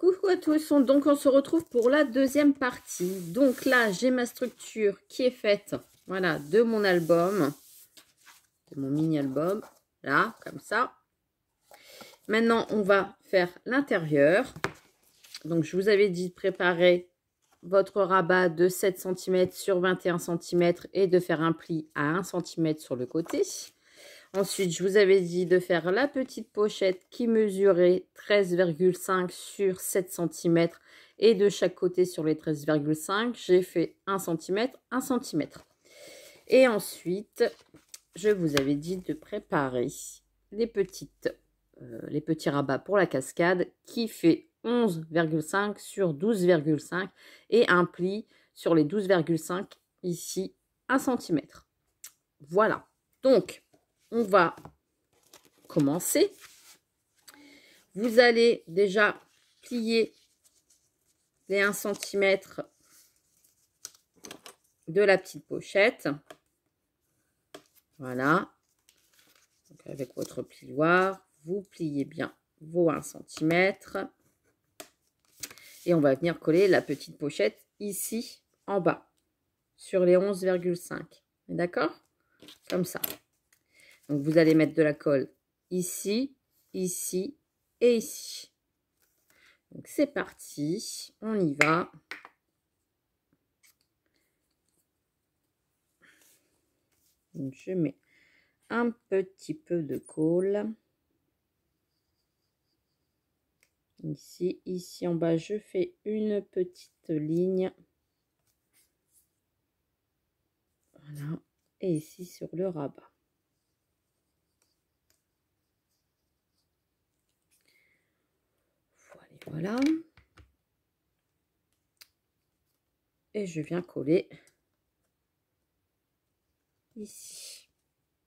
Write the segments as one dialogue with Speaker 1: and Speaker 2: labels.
Speaker 1: Coucou à tous, donc on se retrouve pour la deuxième partie. Donc là, j'ai ma structure qui est faite, voilà, de mon album, de mon mini-album, là, comme ça. Maintenant, on va faire l'intérieur. Donc, je vous avais dit de préparer votre rabat de 7 cm sur 21 cm et de faire un pli à 1 cm sur le côté. Ensuite, je vous avais dit de faire la petite pochette qui mesurait 13,5 sur 7 cm et de chaque côté sur les 13,5, j'ai fait 1 cm, 1 cm. Et ensuite, je vous avais dit de préparer les petits rabats pour la cascade qui fait 11,5 sur 12,5 et un pli sur les 12,5 ici 1 cm. Voilà. Donc, on va commencer. Vous allez déjà plier les 1 cm de la petite pochette. Voilà. Donc avec votre plioir, vous pliez bien vos 1 cm. Et on va venir coller la petite pochette ici en bas, sur les 11,5. D'accord? Comme ça. Donc, vous allez mettre de la colle ici, ici et ici. Donc, c'est parti. On y va. Donc, je mets un petit peu de colle. Ici, ici en bas, je fais une petite ligne. Voilà. Et ici sur le rabat. Voilà. Et je viens coller ici.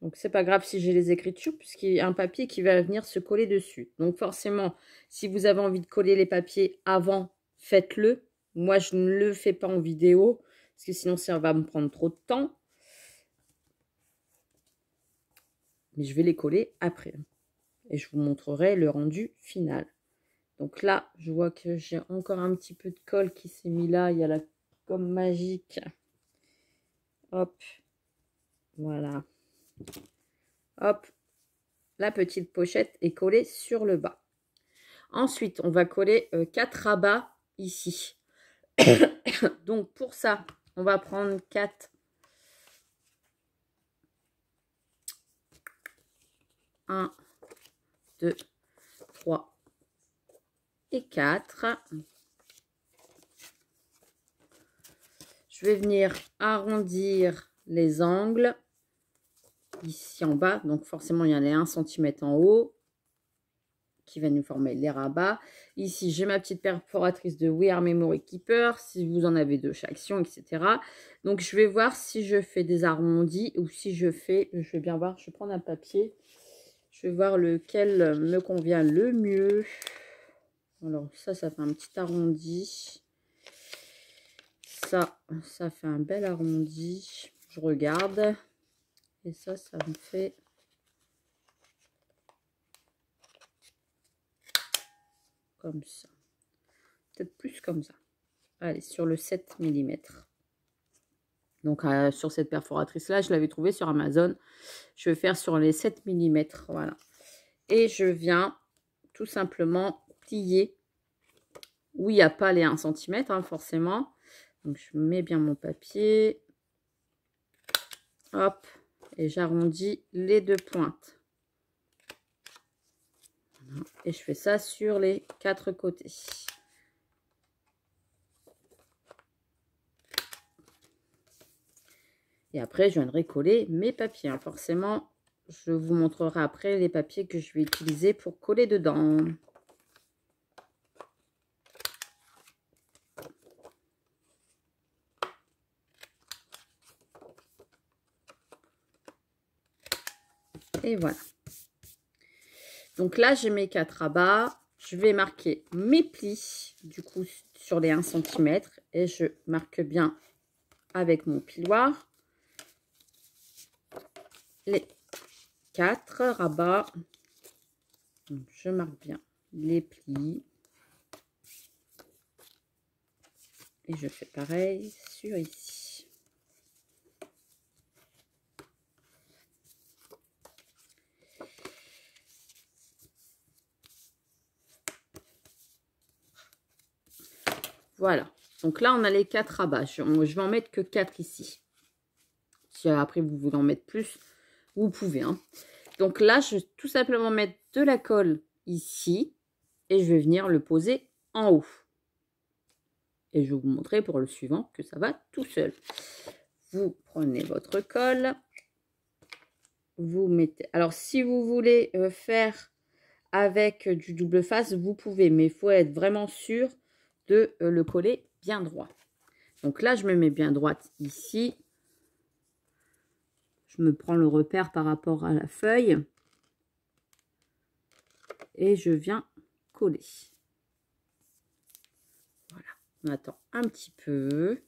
Speaker 1: Donc, c'est pas grave si j'ai les écritures, puisqu'il y a un papier qui va venir se coller dessus. Donc, forcément, si vous avez envie de coller les papiers avant, faites-le. Moi, je ne le fais pas en vidéo, parce que sinon, ça va me prendre trop de temps. Mais je vais les coller après. Et je vous montrerai le rendu final. Donc là, je vois que j'ai encore un petit peu de colle qui s'est mis là. Il y a la gomme magique. Hop. Voilà. Hop. La petite pochette est collée sur le bas. Ensuite, on va coller 4 rabats ici. Donc, pour ça, on va prendre 4. 1, 2, 3 et 4. Je vais venir arrondir les angles ici en bas. Donc, forcément, il y en a 1 cm en haut qui va nous former les rabats. Ici, j'ai ma petite perforatrice de We Are Memory Keeper, si vous en avez de chaque action, etc. Donc, je vais voir si je fais des arrondis ou si je fais, je vais bien voir, je vais prendre un papier. Je vais voir lequel me convient le mieux. Alors, ça fait un petit arrondi. Ça fait un bel arrondi. Je regarde. Et ça me fait... comme ça. Peut-être plus comme ça. Allez, sur le 7 mm. Donc, sur cette perforatrice-là, je l'avais trouvée sur Amazon. Je vais faire sur les 7 mm. Voilà. Et je viens tout simplement plier où il n'y a pas les 1 cm, hein, forcément. Donc, je mets bien mon papier. Hop. Et j'arrondis les 2 pointes. Voilà. Et je fais ça sur les 4 côtés. Et après, je viendrai coller mes papiers. Hein. Forcément, je vous montrerai après les papiers que je vais utiliser pour coller dedans. Et voilà. Donc là, j'ai mes 4 rabats. Je vais marquer mes plis, du coup, sur les 1 cm. Et je marque bien avec mon piloir les 4 rabats. Donc, je marque bien les plis. Et je fais pareil sur ici. Voilà. Donc là, on a les 4 rabats. Je vais en mettre que 4 ici. Si après, vous voulez en mettre plus, vous pouvez. Hein. Donc là, je vais tout simplement mettre de la colle ici. Et je vais venir le poser en haut. Et je vais vous montrer pour le suivant que ça va tout seul. Vous prenez votre colle. Vous mettez... Alors, si vous voulez faire avec du double face, vous pouvez. Mais il faut être vraiment sûr de le coller bien droit. Donc là, je me mets bien droite ici. Je me prends le repère par rapport à la feuille. Et je viens coller. Voilà. On attend un petit peu.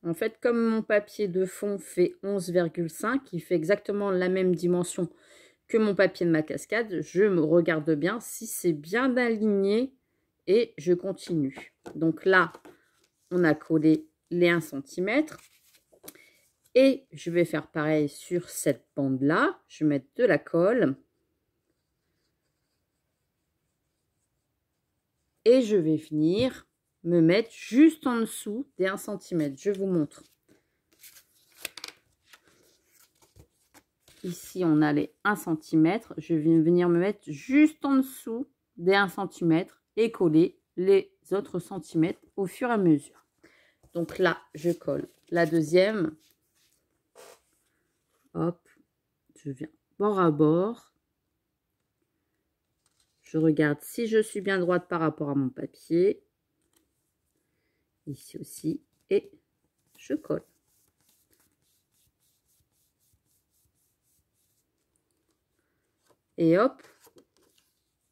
Speaker 1: En fait, comme mon papier de fond fait 11,5, il fait exactement la même dimension que mon papier de ma cascade. Je me regarde bien si c'est bien aligné et je continue. Donc là, on a collé les 1 cm. Et je vais faire pareil sur cette bande-là. Je vais mettre de la colle. Et je vais venir me mettre juste en dessous des 1 cm. Je vous montre. Ici, on a les 1 cm. Je vais venir me mettre juste en dessous des 1 cm et coller les autres centimètres au fur et à mesure. Donc là, je colle la deuxième. Hop, je viens bord à bord. Je regarde si je suis bien droite par rapport à mon papier. Ici aussi. Et je colle. Et hop,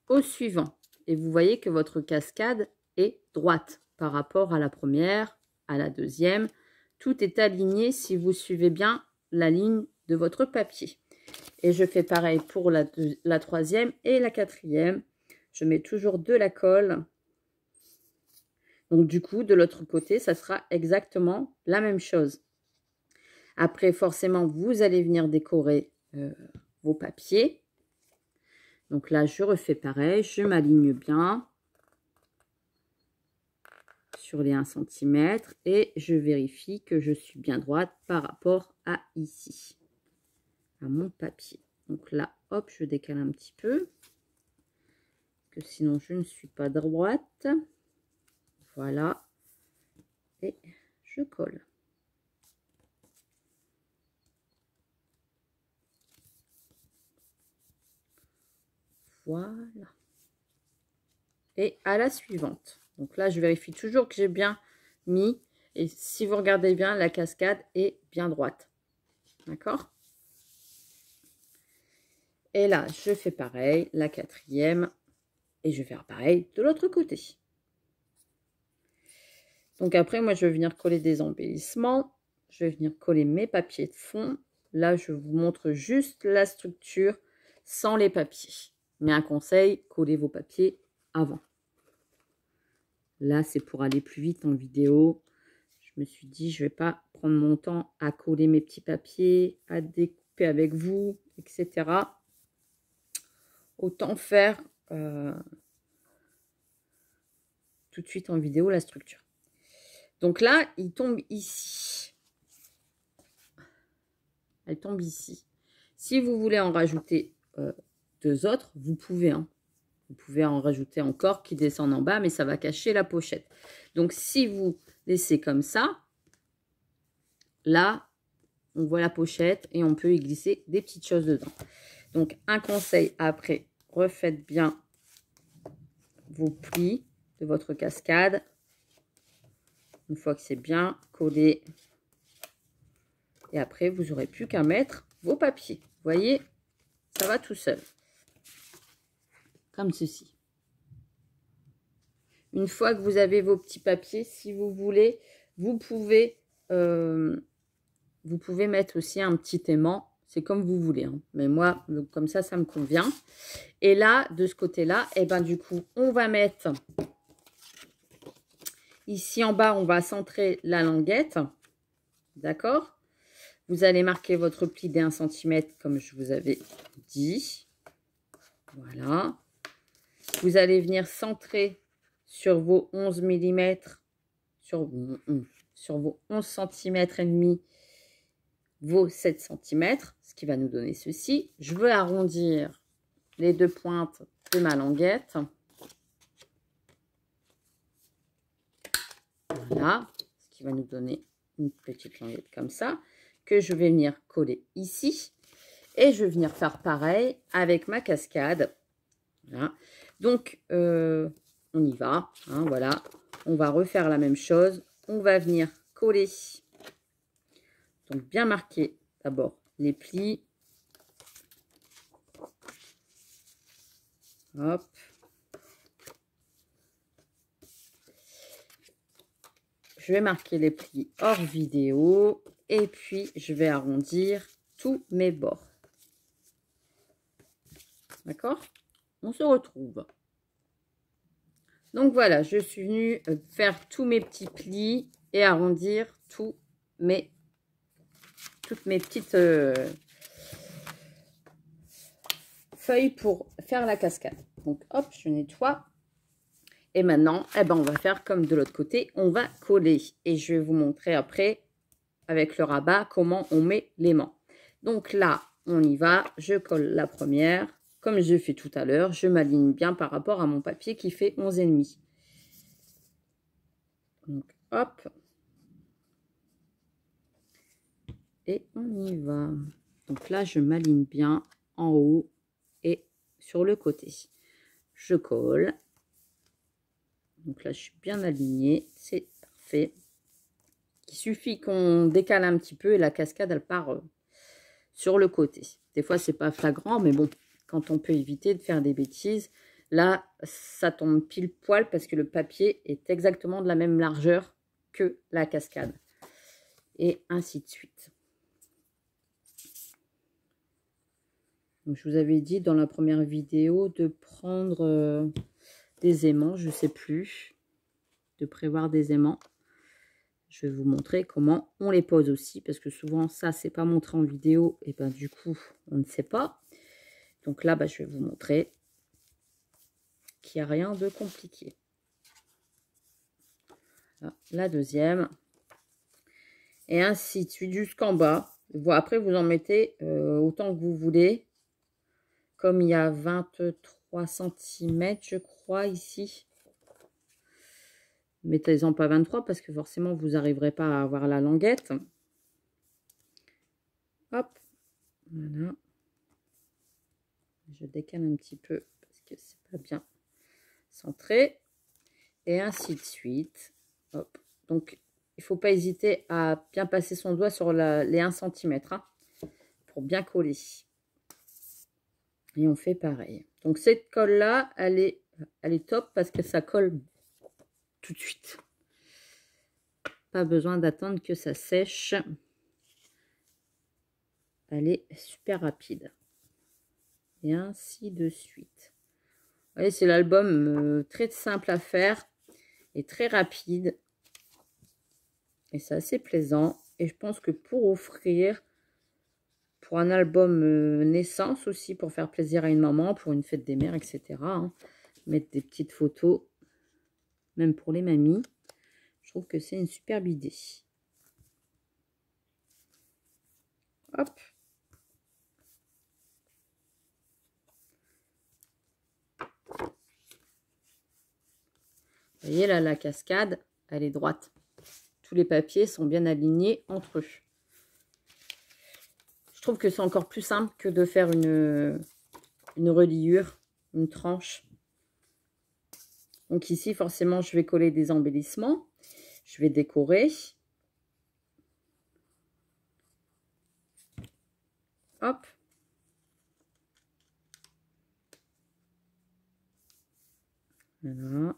Speaker 1: au suivant. Et vous voyez que votre cascade est droite par rapport à la première, à la deuxième. Tout est aligné si vous suivez bien la ligne de votre papier. Et je fais pareil pour la troisième et la quatrième. Je mets toujours de la colle. Donc du coup, de l'autre côté, ça sera exactement la même chose. Après, forcément, vous allez venir décorer vos papiers. Donc là, je refais pareil, je m'aligne bien sur les 1 cm et je vérifie que je suis bien droite par rapport à ici, à mon papier. Donc là, hop, je décale un petit peu, parce que sinon je ne suis pas droite. Voilà, et je colle. Voilà. Et à la suivante. Donc là, je vérifie toujours que j'ai bien mis. Et si vous regardez bien, la cascade est bien droite. D'accord? Et là, je fais pareil, la quatrième. Et je vais faire pareil de l'autre côté. Donc après, moi, je vais venir coller des embellissements. Je vais venir coller mes papiers de fond. Là, je vous montre juste la structure sans les papiers. Mais un conseil, collez vos papiers avant. Là, c'est pour aller plus vite en vidéo. Je me suis dit, je ne vais pas prendre mon temps à coller mes petits papiers, à découper avec vous, etc. Autant faire tout de suite en vidéo la structure. Donc là, il tombe ici. Elle tombe ici. Si vous voulez en rajouter 2 autres, vous pouvez. Hein. Vous pouvez en rajouter encore qui descendent en bas, mais ça va cacher la pochette. Donc, si vous laissez comme ça, là, on voit la pochette et on peut y glisser des petites choses dedans. Donc, un conseil après, refaites bien vos plis de votre cascade. Une fois que c'est bien collé. Et après, vous n'aurez plus qu'à mettre vos papiers. Vous voyez, ça va tout seul. Comme ceci. Une fois que vous avez vos petits papiers, si vous voulez, vous pouvez mettre aussi un petit aimant C'est comme vous voulez, hein. Mais moi, comme ça me convient. Et là, de ce côté-là, et ben du coup, on va mettre ici en bas, on va centrer la languette. D'accord? Vous allez marquer votre pli des 1 cm comme je vous avais dit. Voilà. Vous allez venir centrer sur vos 11 mm, sur vos 11 cm et demi, vos 7 cm, ce qui va nous donner ceci. Je veux arrondir les deux pointes de ma languette. Voilà, ce qui va nous donner une petite languette comme ça, que je vais venir coller ici. Et je vais venir faire pareil avec ma cascade. Voilà. Donc, on y va. Hein, voilà. On va refaire la même chose. On va venir coller. Donc, bien marquer d'abord les plis. Hop. Je vais marquer les plis hors vidéo. Et puis, je vais arrondir tous mes bords. D'accord? On se retrouve. Donc voilà, je suis venue faire tous mes petits plis et arrondir toutes mes petites feuilles pour faire la cascade. Donc hop, je nettoie. Et maintenant, eh ben, on va faire comme de l'autre côté, on va coller. Et je vais vous montrer après, avec le rabat, comment on met l'aimant. Donc là, on y va, je colle la première. Comme je fais tout à l'heure, je m'aligne bien par rapport à mon papier qui fait 11,5. Donc, hop. Et on y va. Donc là, je m'aligne bien en haut et sur le côté. Je colle. Donc là, je suis bien alignée. C'est parfait. Il suffit qu'on décale un petit peu et la cascade, elle part sur le côté. Des fois, c'est pas flagrant, mais bon, quand on peut éviter de faire des bêtises, là, ça tombe pile poil parce que le papier est exactement de la même largeur que la cascade. Et ainsi de suite. Donc, je vous avais dit dans la première vidéo de prendre des aimants, je ne sais plus, de prévoir des aimants. Je vais vous montrer comment on les pose aussi, parce que souvent ça, c'est pas montré en vidéo, et ben du coup, on ne sait pas. Donc là, je vais vous montrer qu'il n'y a rien de compliqué. Là, la deuxième. Et ainsi de suite jusqu'en bas. Après, vous en mettez autant que vous voulez. Comme il y a 23 cm, je crois, ici. Mettez-en pas 23 parce que forcément, vous n'arriverez pas à avoir la languette. Hop. Voilà. Je décale un petit peu parce que c'est pas bien centré. Et ainsi de suite. Hop. Donc, il ne faut pas hésiter à bien passer son doigt sur les 1 cm hein, pour bien coller. Et on fait pareil. Donc, cette colle-là, elle est top parce que ça colle tout de suite. Pas besoin d'attendre que ça sèche. Elle est super rapide. Et ainsi de suite. Vous voyez, c'est l'album très simple à faire et très rapide. Et c'est assez plaisant. Et je pense que pour offrir, pour un album naissance aussi, pour faire plaisir à une maman, pour une fête des mères, etc. Hein, mettre des petites photos, même pour les mamies. Je trouve que c'est une superbe idée. Hop. Vous voyez là, la cascade, elle est droite. Tous les papiers sont bien alignés entre eux. Je trouve que c'est encore plus simple que de faire une reliure, une tranche. Donc ici, forcément, je vais coller des embellissements. Je vais décorer. Hop. Voilà.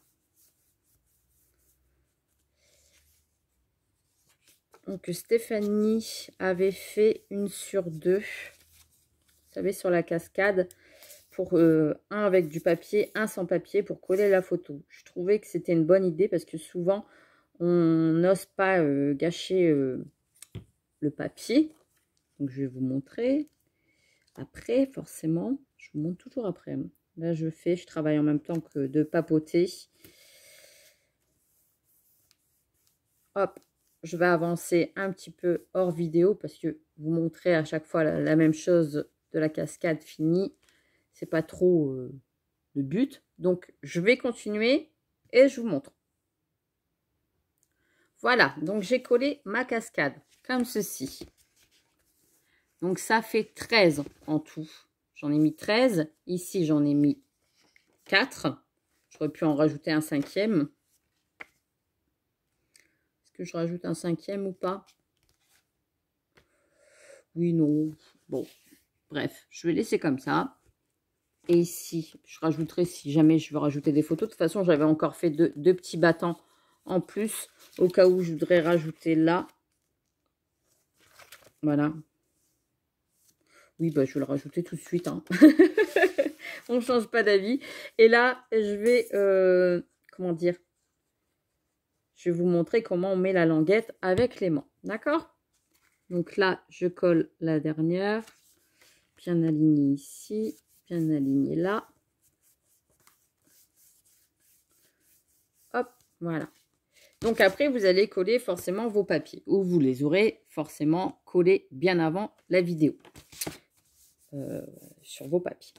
Speaker 1: Donc Stéphanie avait fait 1 sur 2. savez, sur la cascade, pour un avec du papier, un sans papier, pour coller la photo. Je trouvais que c'était une bonne idée parce que souvent, on n'ose pas gâcher le papier. Donc, je vais vous montrer. Après, forcément, je vous montre toujours après. Là, je travaille en même temps que de papoter. Hop, je vais avancer un petit peu hors vidéo parce que vous montrez à chaque fois la même chose de la cascade finie. C'est pas trop le but. Donc, je vais continuer et je vous montre. Voilà, donc j'ai collé ma cascade comme ceci. Donc, ça fait 13 en tout. J'en ai mis 13. Ici, j'en ai mis 4. J'aurais pu en rajouter un 5e. Est-ce que je rajoute un 5e ou pas? Oui, non. Bon, bref, je vais laisser comme ça. Et ici, je rajouterai si jamais je veux rajouter des photos. De toute façon, j'avais encore fait deux petits battants en plus. Au cas où je voudrais rajouter là. Voilà. Oui, bah, je vais le rajouter tout de suite. Hein. On ne change pas d'avis. Et là, je vais... comment dire? Je vais vous montrer comment on met la languette avec l'aimant. D'accord? Donc là, je colle la dernière. Bien alignée ici. Bien alignée là. Hop, voilà. Donc après, vous allez coller forcément vos papiers. Ou vous les aurez forcément collés bien avant la vidéo. Sur vos papiers.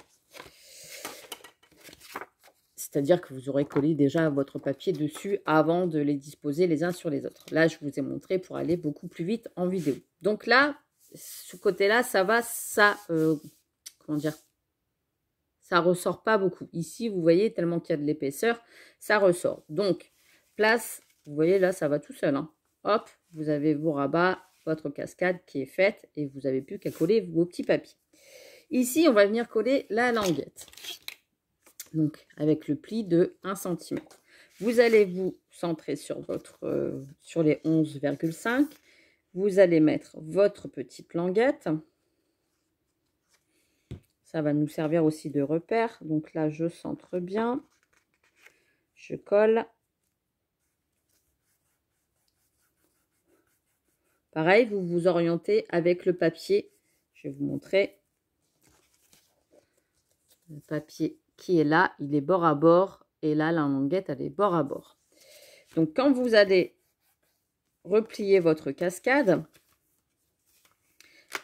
Speaker 1: C'est-à-dire que vous aurez collé déjà votre papier dessus avant de les disposer les uns sur les autres. Là, je vous ai montré pour aller beaucoup plus vite en vidéo. Donc là, ce côté-là, ça va, ça, comment dire, ça ressort pas beaucoup. Ici, vous voyez, tellement qu'il y a de l'épaisseur, ça ressort. Donc, place, vous voyez là, ça va tout seul. Hein. Hop, vous avez vos rabats, votre cascade qui est faite et vous n'avez plus qu'à coller vos petits papiers. Ici, on va venir coller la languette. Donc, avec le pli de 1 cm. Vous allez vous centrer sur sur les 11,5. Vous allez mettre votre petite languette. Ça va nous servir aussi de repère. Donc là, je centre bien. Je colle. Pareil, vous vous orientez avec le papier. Je vais vous montrer. Le papier qui est là, il est bord à bord. Et là, la languette, elle est bord à bord. Donc, quand vous allez replier votre cascade,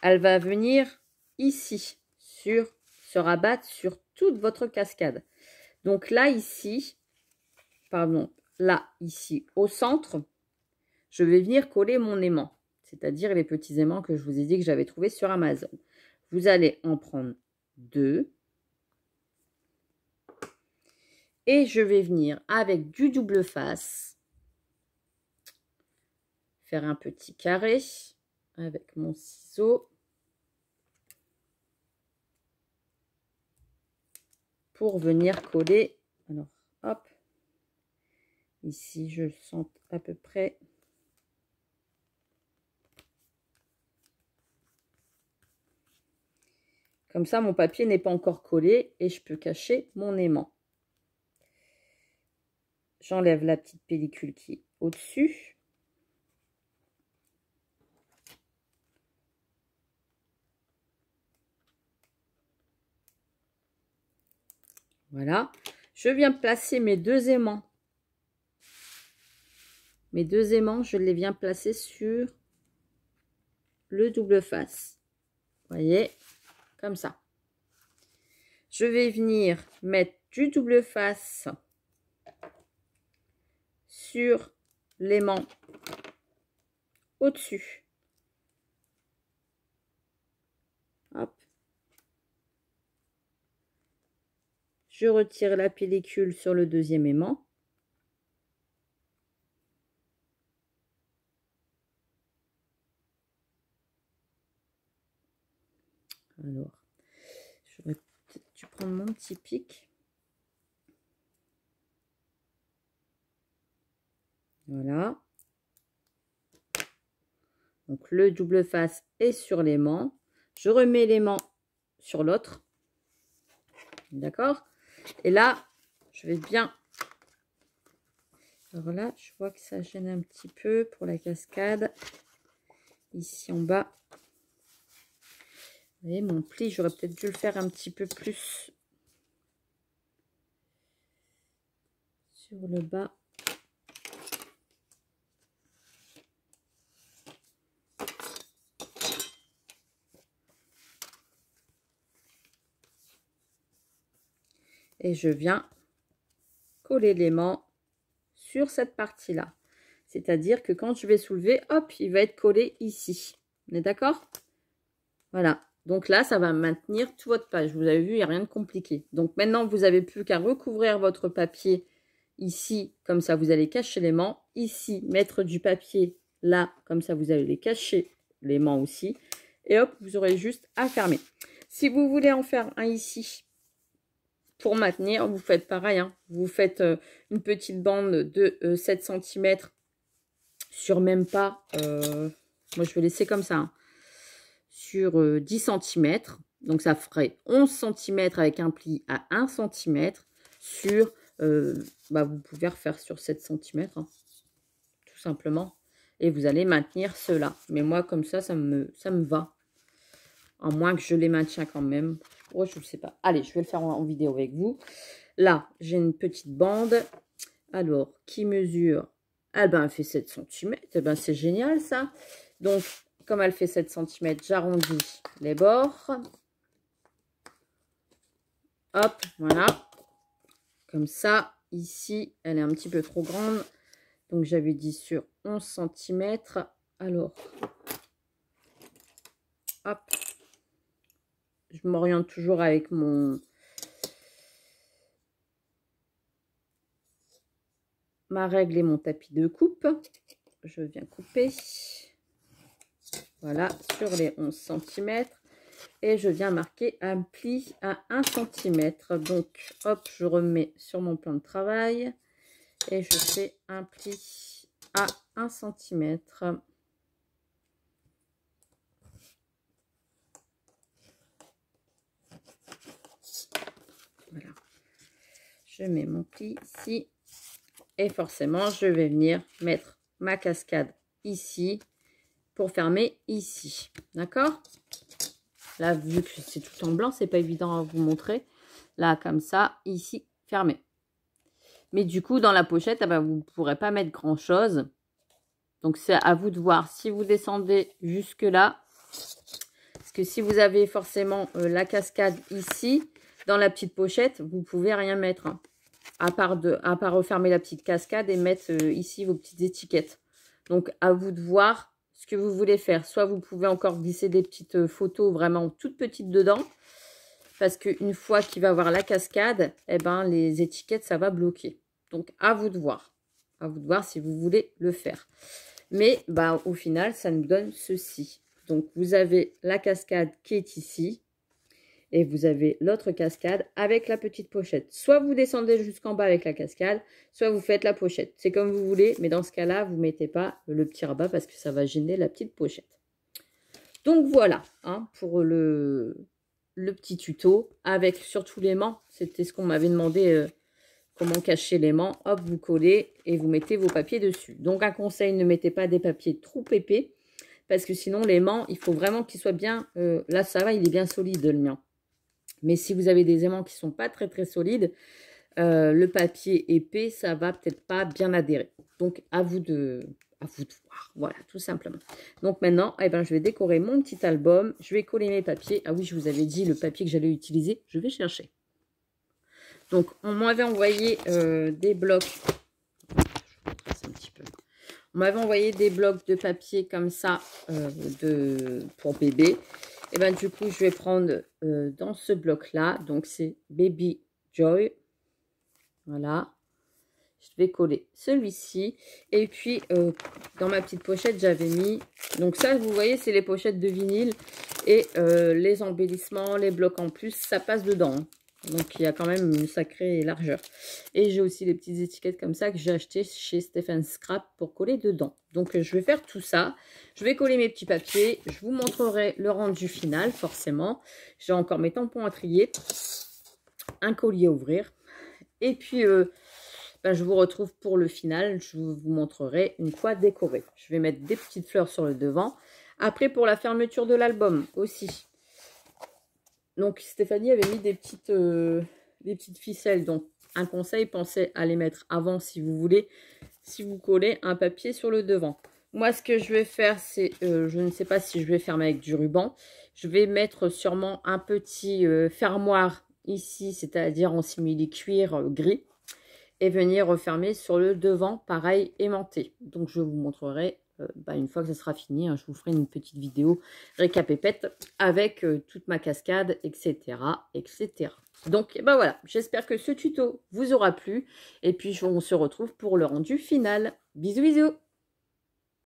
Speaker 1: elle va venir ici, se rabattre sur toute votre cascade. Donc là, ici, pardon, là, ici, au centre, je vais venir coller mon aimant. C'est-à-dire les petits aimants que je vous ai dit que j'avais trouvés sur Amazon. Vous allez en prendre 2. Et je vais venir avec du double face faire un petit carré avec mon ciseau pour venir coller. Alors, hop, ici je sens à peu près. Comme ça, mon papier n'est pas encore collé et je peux cacher mon aimant. J'enlève la petite pellicule qui est au-dessus. Voilà. Je viens placer mes 2 aimants. Mes 2 aimants, je les viens placer sur le double face. Vous voyez, comme ça. Je vais venir mettre du double face sur l'aimant au-dessus. Hop. Je retire la pellicule sur le 2e aimant. Alors, j'aurais peut-être dû prendre mon petit pic. Voilà. Donc, le double face est sur l'aimant. Je remets l'aimant sur l'autre. D'accord? Et là, je vais bien... Alors là, je vois que ça gêne un petit peu pour la cascade. Ici en bas. Vous voyez, mon pli, j'aurais peut-être dû le faire un petit peu plus sur le bas. Et je viens coller l'aimant sur cette partie-là. C'est-à-dire que quand je vais soulever, hop, il va être collé ici. On est d'accord? Voilà. Donc là, ça va maintenir toute votre page. Vous avez vu, il n'y a rien de compliqué. Donc maintenant, vous n'avez plus qu'à recouvrir votre papier ici. Comme ça, vous allez cacher l'aimant. Ici, mettre du papier là. Comme ça, vous allez cacher l'aimant aussi. Et hop, vous aurez juste à fermer. Si vous voulez en faire un ici, pour maintenir, vous faites pareil. Hein. Vous faites une petite bande de 7 cm sur même pas... moi, je vais laisser comme ça. Hein. Sur 10 cm. Donc, ça ferait 11 cm avec un pli à 1 cm sur... vous pouvez refaire sur 7 cm. Hein, tout simplement. Et vous allez maintenir cela. Mais moi, comme ça me va. À moins que je les maintiens quand même. Oh, je ne sais pas. Allez, je vais le faire en vidéo avec vous. Là, j'ai une petite bande. Alors, qui mesure? Ah ben, elle fait 7 cm. Eh ben, c'est génial, ça. Donc, comme elle fait 7 cm, j'arrondis les bords. Hop, voilà. Comme ça. Ici, elle est un petit peu trop grande. Donc, j'avais dit sur 11 cm. Alors, hop. Je m'oriente toujours avec ma règle et mon tapis de coupe. Je viens couper. Voilà, sur les 11 cm. Et je viens marquer un pli à 1 cm. Donc, hop, je remets sur mon plan de travail. Et je fais un pli à 1 cm. Voilà. Je mets mon pli ici. Et forcément, je vais venir mettre ma cascade ici pour fermer ici. D'accord? Là, vu que c'est tout en blanc, c'est pas évident à vous montrer. Là, comme ça, ici, fermé. Mais du coup, dans la pochette, vous ne pourrez pas mettre grand-chose. Donc, c'est à vous de voir. Si vous descendez jusque là, parce que si vous avez forcément la cascade ici, dans la petite pochette, vous pouvez rien mettre. Hein. À part refermer la petite cascade et mettre ici vos petites étiquettes. Donc, à vous de voir ce que vous voulez faire. Soit vous pouvez encore glisser des petites photos vraiment toutes petites dedans. Parce qu'une fois qu'il va avoir la cascade, eh ben, les étiquettes, ça va bloquer. Donc, à vous de voir. À vous de voir si vous voulez le faire. Mais, au final, ça nous donne ceci. Donc, vous avez la cascade qui est ici. Et vous avez l'autre cascade avec la petite pochette. Soit vous descendez jusqu'en bas avec la cascade, soit vous faites la pochette. C'est comme vous voulez, mais dans ce cas-là, vous ne mettez pas le petit rabat parce que ça va gêner la petite pochette. Donc voilà, hein, pour le petit tuto avec surtout l'aimant. C'était ce qu'on m'avait demandé, comment cacher l'aimant. Hop, vous collez et vous mettez vos papiers dessus. Donc un conseil, ne mettez pas des papiers trop épais parce que sinon l'aimant, il faut vraiment qu'il soit bien... là, ça va, il est bien solide le mien. Mais si vous avez des aimants qui ne sont pas très très solides, le papier épais, ça va peut-être pas bien adhérer. Donc, à vous de voir. Voilà, tout simplement. Donc maintenant, je vais décorer mon petit album. Je vais coller mes papiers. Ah oui, je vous avais dit le papier que j'allais utiliser. Je vais chercher. Donc, on m'avait envoyé des blocs. Un petit peu. On m'avait envoyé des blocs de papier comme ça pour bébé. Et du coup, je vais prendre dans ce bloc-là. Donc, c'est Baby Joy. Voilà. Je vais coller celui-ci. Et puis, dans ma petite pochette, j'avais mis... Donc ça, vous voyez, c'est les pochettes de vinyle. Et les embellissements, les blocs en plus, ça passe dedans. Hein. Donc, il y a quand même une sacrée largeur. Et j'ai aussi les petites étiquettes comme ça que j'ai achetées chez Stephen Scrap pour coller dedans. Donc, je vais faire tout ça. Je vais coller mes petits papiers. Je vous montrerai le rendu final, forcément. J'ai encore mes tampons à trier. Un collier à ouvrir. Et puis, je vous retrouve pour le final. Je vous montrerai une fois décoré. Je vais mettre des petites fleurs sur le devant. Après, pour la fermeture de l'album aussi. Donc, Stéphanie avait mis des petites ficelles. Donc, un conseil, pensez à les mettre avant si vous voulez, si vous collez un papier sur le devant. Moi, ce que je vais faire, c'est, je ne sais pas si je vais fermer avec du ruban. Je vais mettre sûrement un petit fermoir ici, c'est-à-dire en simili-cuir gris. Et venir refermer sur le devant, pareil, aimanté. Donc, je vous montrerai une fois que ça sera fini, hein, je vous ferai une petite vidéo récapépète avec toute ma cascade, etc. etc. Donc, voilà, j'espère que ce tuto vous aura plu. Et puis, on se retrouve pour le rendu final. Bisous, bisous!